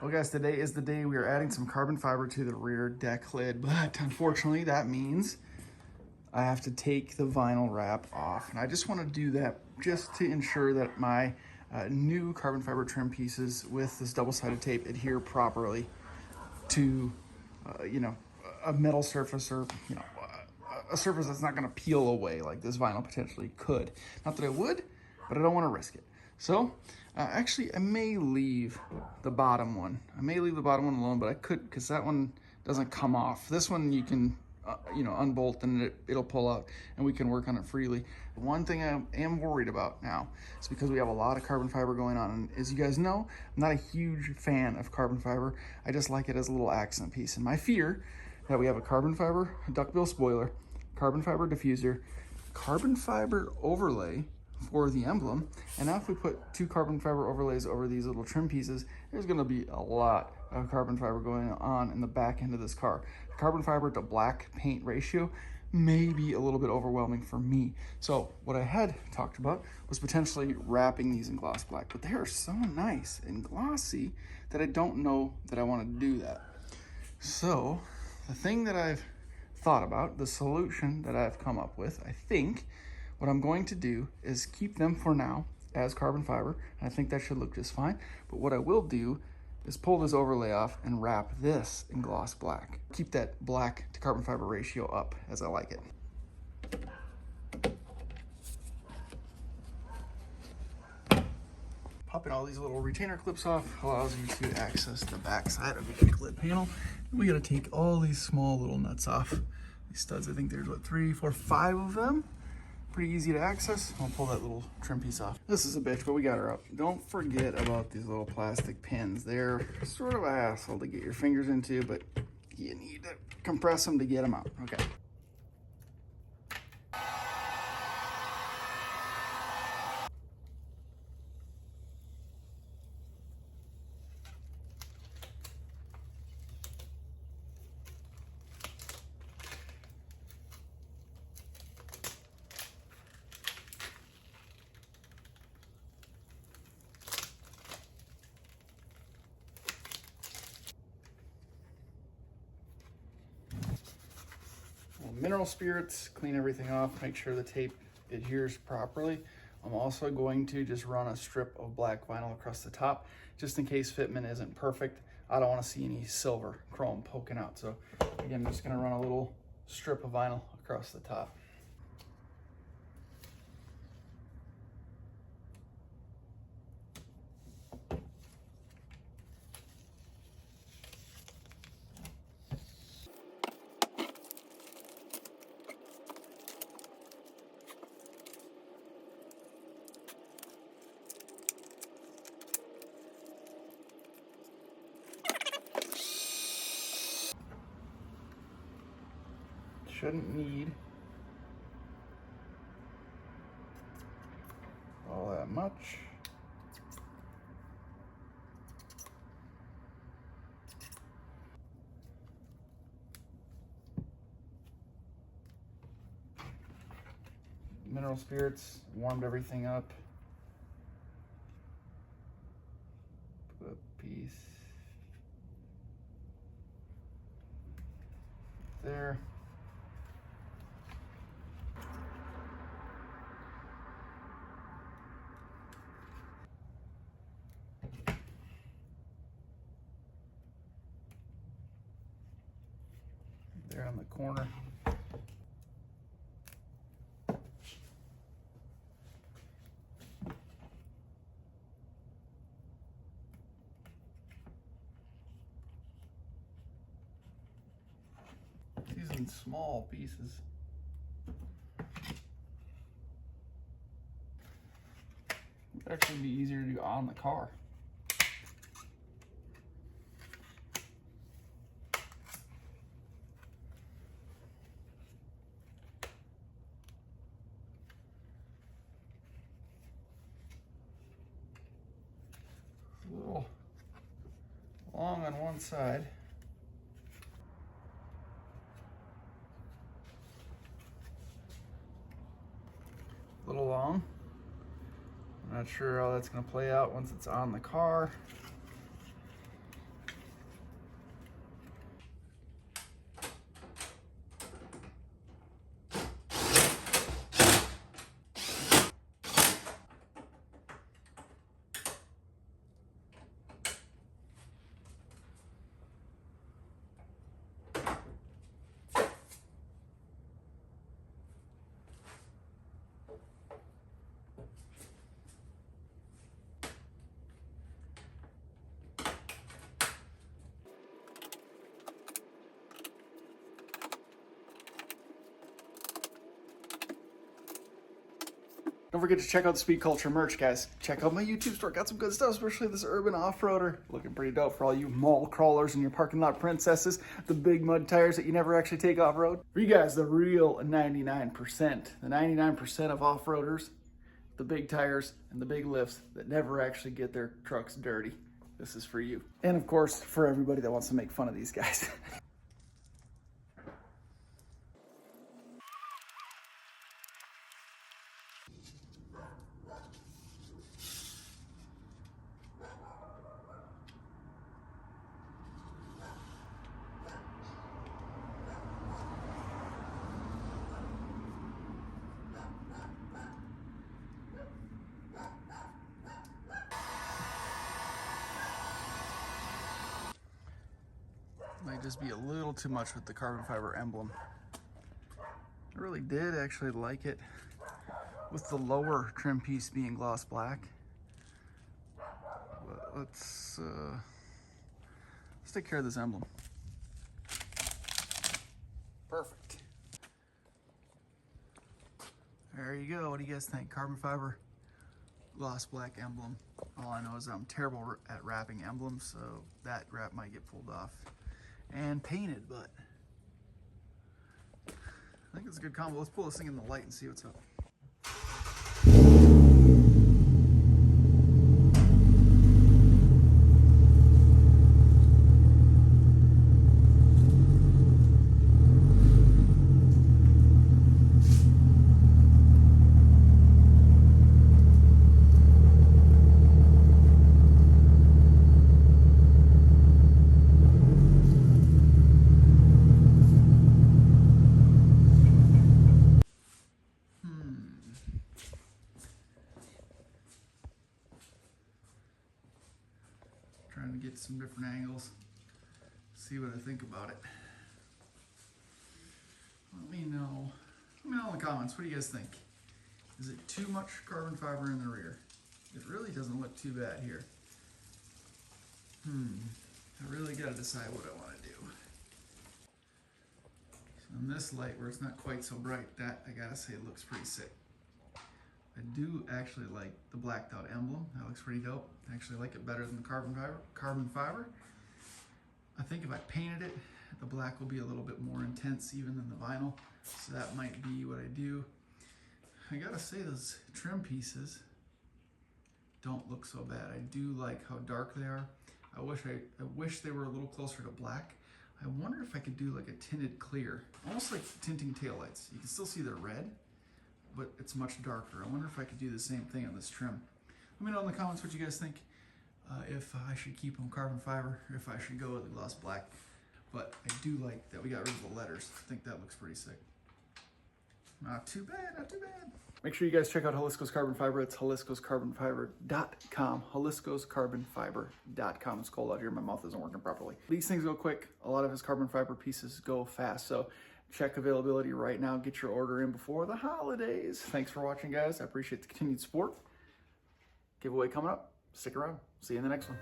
Well guys, today is the day we are adding some carbon fiber to the rear deck lid, but unfortunately that means I have to take the vinyl wrap off. And I just want to do that just to ensure that my new carbon fiber trim pieces with this double-sided tape adhere properly to, a metal surface, or, a surface that's not going to peel away like this vinyl potentially could. Not that I would, but I don't want to risk it. So actually I may leave the bottom one. I may leave the bottom one alone, but I could, because that one doesn't come off. This one you can, unbolt and it'll pull out and we can work on it freely. One thing I am worried about now is because we have a lot of carbon fiber going on. And as you guys know, I'm not a huge fan of carbon fiber. I just like it as a little accent piece. And my fear that we have a carbon fiber duckbill spoiler, carbon fiber diffuser, carbon fiber overlay for the Emblem, and now if we put 2 carbon fiber overlays over these little trim pieces, there's going to be a lot of carbon fiber going on in the back end of this car. The carbon fiber to black paint ratio may be a little bit overwhelming for me. So what I had talked about was potentially wrapping these in gloss black, but they are so nice and glossy that I don't know that I want to do that. So the thing that I've thought about, the solution that I've come up with, I think what I'm going to do is keep them for now as carbon fiber, and I think that should look just fine. But what I will do is pull this overlay off and wrap this in gloss black. Keep that black to carbon fiber ratio up as I like it. Popping all these little retainer clips off allows you to access the back side of the lid panel. We gotta take all these small little nuts off. These studs, I think there's what, 3, 4, 5 of them. Pretty easy to access. I'll pull that little trim piece off. This is a bitch, but we got her up. Don't forget about these little plastic pins. They're sort of a hassle to get your fingers into, but you need to compress them to get them out. Okay. Mineral spirits, clean everything off, make sure the tape adheres properly. I'm also going to just run a strip of black vinyl across the top, just in case fitment isn't perfect. I don't want to see any silver chrome poking out. So again, I'm just going to run a little strip of vinyl across the top. Shouldn't need all that much. Mineral spirits warmed everything up. Put a piece there. There on the corner. Using small pieces. It'd actually be easier to do on the car. A little long on one side. A little long. I'm not sure how that's going to play out once it's on the car. Don't forget to check out the Speed Culture merch, guys. Check out my YouTube store. Got some good stuff, especially this urban off-roader. Looking pretty dope for all you mall crawlers and your parking lot princesses. The big mud tires that you never actually take off-road. For you guys, the real 99%. The 99% of off-roaders, the big tires and the big lifts that never actually get their trucks dirty. This is for you. And of course, for everybody that wants to make fun of these guys. Might just be a little too much with the carbon fiber emblem. I really did actually like it with the lower trim piece being gloss black. But let's take care of this emblem. Perfect. There you go. What do you guys think? Carbon fiber, gloss black emblem. All I know is I'm terrible at wrapping emblems, so that wrap might get pulled off and painted, but I think it's a good combo. Let's pull this thing in the light and see what's up. Trying to get some different angles, see what I think about it. Let me know in the comments, what do you guys think? Is it too much carbon fiber in the rear? It really doesn't look too bad here. I really gotta decide what I wanna do. So in this light where it's not quite so bright, that I gotta say looks pretty sick. I do actually like the blacked out emblem. That looks pretty dope. I actually like it better than the carbon fiber. I think if I painted it, the black will be a little bit more intense even than the vinyl. So that might be what I do. I gotta say those trim pieces don't look so bad. I do like how dark they are. I wish they were a little closer to black. I wonder if I could do like a tinted clear, almost like tinting taillights. You can still see they're red, but it's much darker. I wonder if I could do the same thing on this trim. Let me know in the comments what you guys think. If I should keep them carbon fiber, or if I should go with the gloss black. But I do like that we got rid of the letters. I think that looks pretty sick. Not too bad, not too bad. Make sure you guys check out Jalisco's Carbon Fiber. It's jaliscoscarbonfiber.com. jaliscoscarbonfiber.com. It's cold out here. My mouth isn't working properly. These things go quick. A lot of his carbon fiber pieces go fast. So check availability right now. Get your order in before the holidays. Thanks for watching, guys. I appreciate the continued support. Giveaway coming up. Stick around. See you in the next one.